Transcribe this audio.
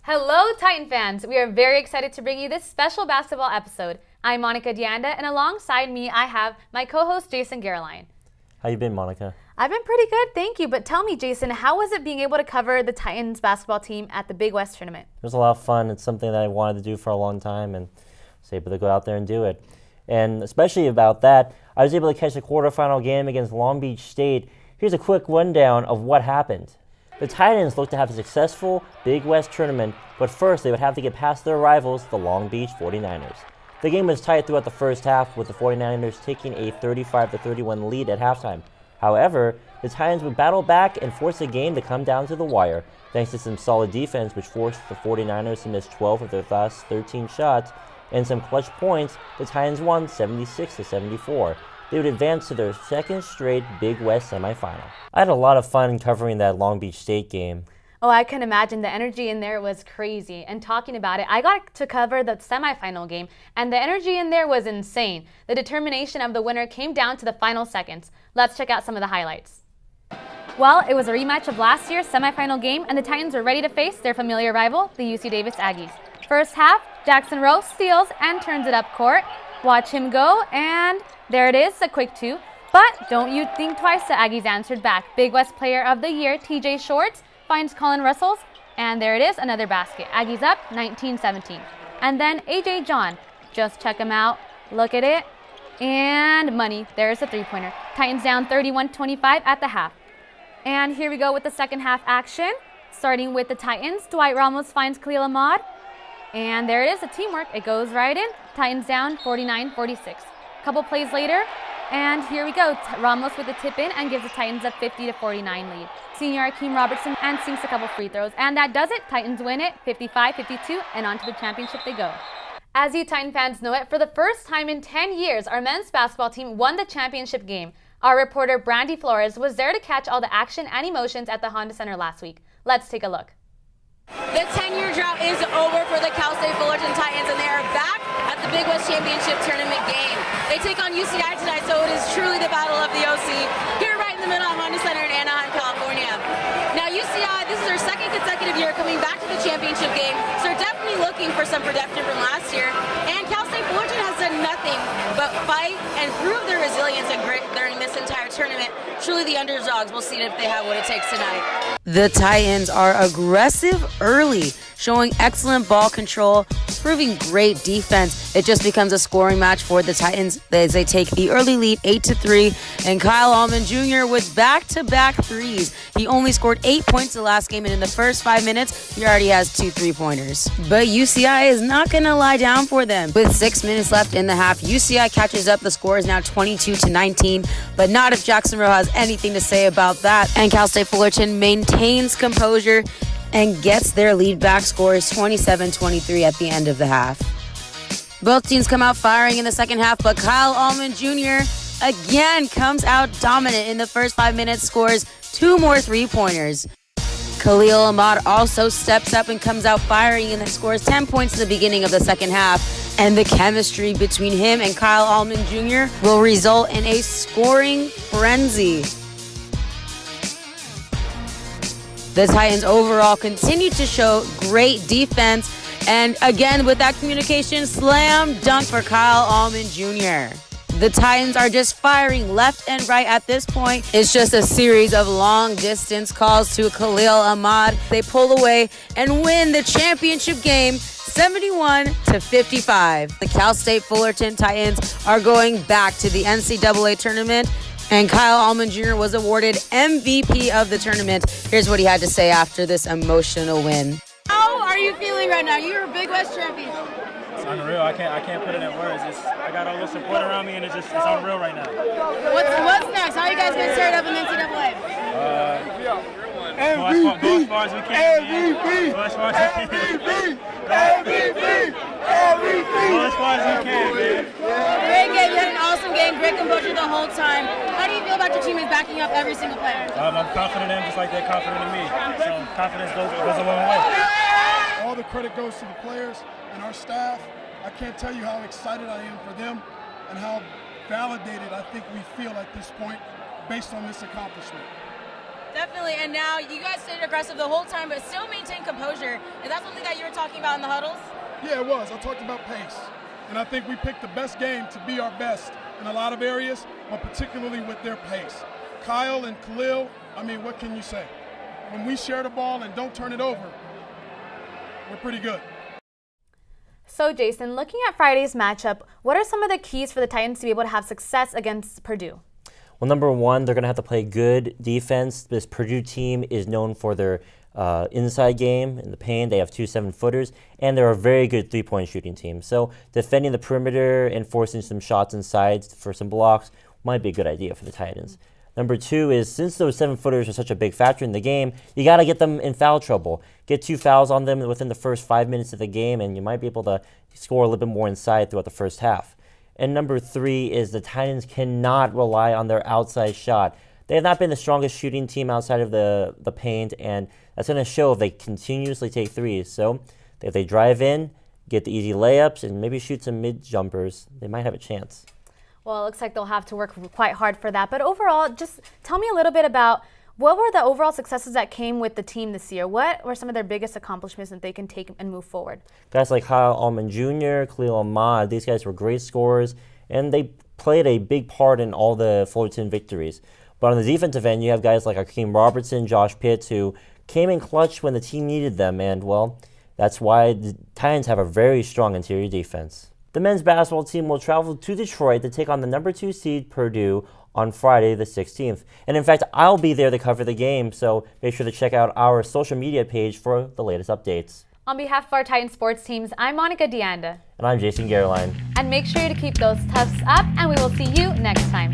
Hello, Titan fans! We are very excited to bring you this special basketball episode. I'm Monica Dianda, and alongside me, I have my co-host, Jason Gareline. How you been, Monica? I've been pretty good, thank you. But tell me, Jason, how was it being able to cover the Titans basketball team at the Big West tournament? It was a lot of fun. It's something that I wanted to do for a long time, and was able to go out there and do it. And especially about that, I was able to catch the quarterfinal game against Long Beach State. Here's a quick rundown of what happened. The Titans looked to have a successful Big West tournament, but first they would have to get past their rivals, the Long Beach 49ers. The game was tight throughout the first half, with the 49ers taking a 35-31 lead at halftime. However, the Titans would battle back and force the game to come down to the wire, thanks to some solid defense which forced the 49ers to miss 12 of their last 13 shots, and some clutch points. The Titans won 76-74. They would advance to their second straight Big West semifinal. I had a lot of fun covering that Long Beach State game. Oh, I can imagine. The energy in there was crazy. And talking about it, I got to cover the semifinal game, and the energy in there was insane. The determination of the winner came down to the final seconds. Let's check out some of the highlights. Well, it was a rematch of last year's semifinal game, and the Titans were ready to face their familiar rival, the UC Davis Aggies. First half, Jackson Rose steals and turns it up court. Watch him go, and there it is, a quick two. But don't you think twice, the Aggies answered back. Big West Player of the Year, TJ Shorts, finds Colin Russells, and there it is, another basket. Aggies up 19-17. And then AJ John, just check him out, look at it, and money. There's a three-pointer. Titans down 31-25 at the half. And here we go with the second half action. Starting with the Titans, Dwight Ramos finds Khalil Ahmad, and there it is, a teamwork. It goes right in. Titans down 49-46. Couple plays later, and here we go. Ramos with the tip in and gives the Titans a 50-49 lead. Senior Akeem Robertson and sinks a couple free throws. And that does it. Titans win it 55-52, and on to the championship they go. As you Titan fans know it, for the first time in 10 years, our men's basketball team won the championship game. Our reporter Brandy Flores was there to catch all the action and emotions at the Honda Center last week. Let's take a look. The 10-year drought is over for the Cal State Fullerton Titans, and they are back at the Big West Championship Tournament game. They take on UCI tonight, so it is truly the battle of the OC here right in the middle of Honda Center in Anaheim, California. Now UCI, this is their second consecutive year coming back to the championship game, so they're definitely looking for some production from last year. And Cal State Fullerton has done nothing but fight and prove their resilience and grit during this entire tournament. Truly the underdogs. We'll see if they have what it takes tonight. The Titans are aggressive early, showing excellent ball control, proving great defense. It just becomes a scoring match for the Titans as they take the early lead 8-3, and Kyle Allman Jr. with back-to-back threes. He only scored 8 points the last game, and in the first 5 minutes, he already has 2 3-pointers. But UCI is not going to lie down for them. With 6 minutes left in the half, UCI catches up. The score is now 22-19, but not if Jackson Rowe has anything to say about that. And Cal State Fullerton maintains composure and gets their lead back. Score is 27-23 at the end of the half. Both teams come out firing in the second half, but Kyle Allman Jr. again comes out dominant in the first 5 minutes, scores 2 more 3-pointers. Khalil Ahmad also steps up and comes out firing and scores 10 points at the beginning of the second half. And the chemistry between him and Kyle Allman Jr. will result in a scoring frenzy. The Titans overall continue to show great defense. And again, with that communication, slam dunk for Kyle Allman Jr. The Titans are just firing left and right at this point. It's just a series of long distance calls to Khalil Ahmad. They pull away and win the championship game 71-55. The Cal State Fullerton Titans are going back to the NCAA tournament, and Kyle Allman Jr. was awarded MVP of the tournament. Here's what he had to say after this emotional win. How are you feeling right now? You're a Big West champion. It's unreal. I can't put it in words. I got all the support around me, and it's unreal right now. What's next? How are you guys going to start up in the NCAA? Go as far as we can. MVP! Go as far as we can. MVP! Go as far as we can, man. Great game. You had an awesome game. Great composure the whole time. How do you feel about your teammates backing up every single player? I'm confident in them just like they're confident in me. So confidence goes a long way. All the credit goes to the players and our staff. I can't tell you how excited I am for them and how validated I think we feel at this point based on this accomplishment. Definitely, and now you guys stayed aggressive the whole time, but still maintain composure. Is that something that you were talking about in the huddles? Yeah, it was. I talked about pace. And I think we picked the best game to be our best in a lot of areas, but particularly with their pace. Kyle and Khalil, I mean, what can you say? When we share the ball and don't turn it over, we're pretty good. So Jason, looking at Friday's matchup, what are some of the keys for the Titans to be able to have success against Purdue? Well, number one, they're going to have to play good defense. This Purdue team is known for their inside game in the paint. They have 2 7-footers, and they're a very good three-point shooting team. So defending the perimeter and forcing some shots inside for some blocks might be a good idea for the Titans. Number two is, since those 7-footers are such a big factor in the game, you got to get them in foul trouble. Get 2 fouls on them within the first 5 minutes of the game, and you might be able to score a little bit more inside throughout the first half. And number three is the Titans cannot rely on their outside shot. They have not been the strongest shooting team outside of the paint, and that's going to show if they continuously take threes. So if they drive in, get the easy layups, and maybe shoot some mid-jumpers, they might have a chance. Well, it looks like they'll have to work quite hard for that. But overall, just tell me a little bit about what were the overall successes that came with the team this year? What were some of their biggest accomplishments that they can take and move forward? Guys like Kyle Allman Jr., Khalil Ahmad, these guys were great scorers, and they played a big part in all the Fullerton victories. But on the defensive end, you have guys like Hakeem Robertson, Josh Pitts, who came in clutch when the team needed them, and, well, that's why the Titans have a very strong interior defense. The men's basketball team will travel to Detroit to take on the number 2 seed Purdue on Friday the 16th. And in fact, I'll be there to cover the game, so make sure to check out our social media page for the latest updates. On behalf of our Titan sports teams, I'm Monica Deanda. And I'm Jason Gerline. And make sure to keep those tufts up, and we will see you next time.